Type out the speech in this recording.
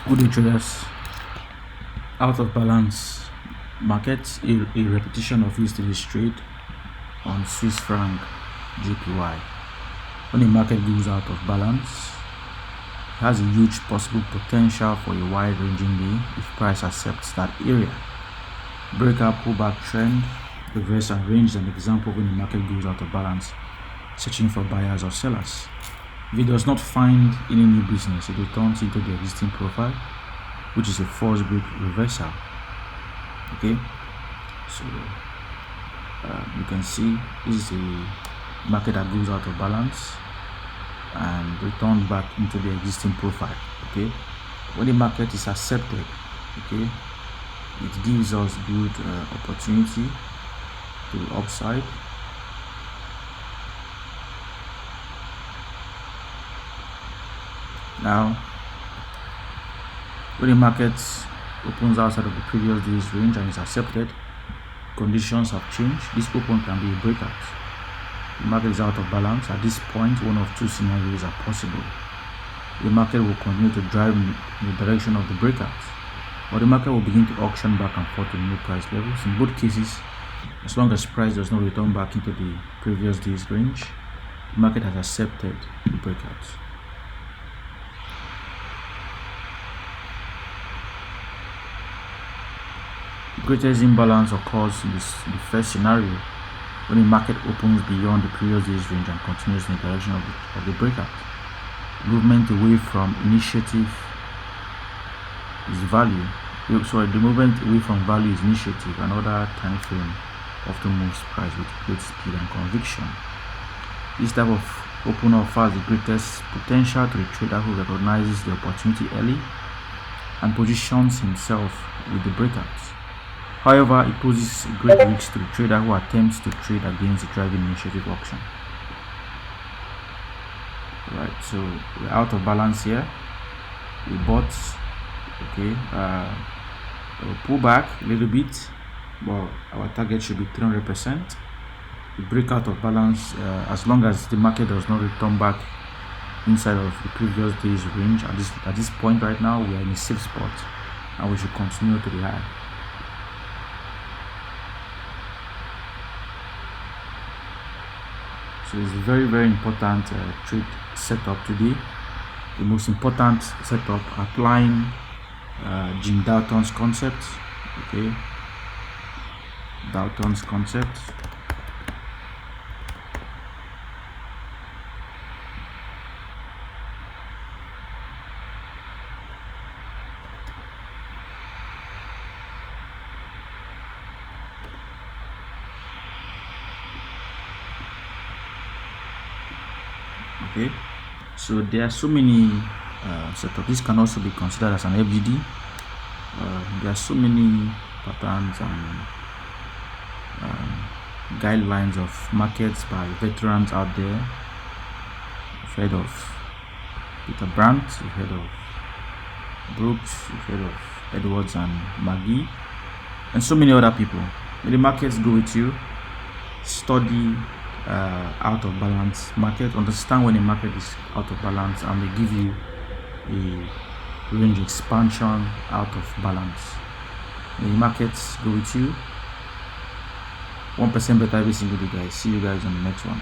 Good day, traders. Out of balance market, a repetition of yesterday's trade on Swiss franc JPY. When the market goes out of balance, it has a huge possible potential for a wide ranging day if price accepts that area. Breakout pullback trend, reverse and range is an example when the market goes out of balance, searching for buyers or sellers. If it does not find any new business, it returns into the existing profile, which is a false break reversal. Okay, so you can see this is a market that goes out of balance and returns back into the existing profile. Okay, when the market is accepted, okay, it gives us good opportunity to the upside. Now, when the market opens outside of the previous day's range and is accepted, conditions have changed. This open can be a breakout. The market is out of balance. At this point, one of two scenarios are possible. The market will continue to drive in the direction of the breakout, or the market will begin to auction back and forth to new price levels. In both cases, as long as price does not return back into the previous day's range, the market has accepted the breakout. The greatest imbalance occurs in the first scenario, when the market opens beyond the previous day's range and continues in the direction of the breakout. Movement away from initiative is value. Sorry, the movement away from value is initiative. Another time frame often moves price with great speed and conviction. This type of open offers the greatest potential to the trader who recognizes the opportunity early and positions himself with the breakout. However, it poses great risks to the trader who attempts to trade against the driving initiative option. Right, so we're out of balance here. We bought, okay, we'll pull back a little bit, but our target should be 300%. We break out of balance as long as the market does not return back inside of the previous day's range. At this point right now, we are in a safe spot and we should continue to the high. So it's a very, very important trade setup today. The most important setup, applying Jim Dalton's concept. Okay, Dalton's concept. Okay, so there are so many setups. This can also be considered as an FGD. There are so many patterns and guidelines of markets by veterans out there. You've heard of Peter Brandt, you've heard of Brooks, you've heard of Edwards and McGee, and so many other people. When the markets go with you, study out of balance market, understand when the market is out of balance, and they give you a range expansion out of balance. When the markets go with you, 1% better every single day, guys. See you guys on the next one.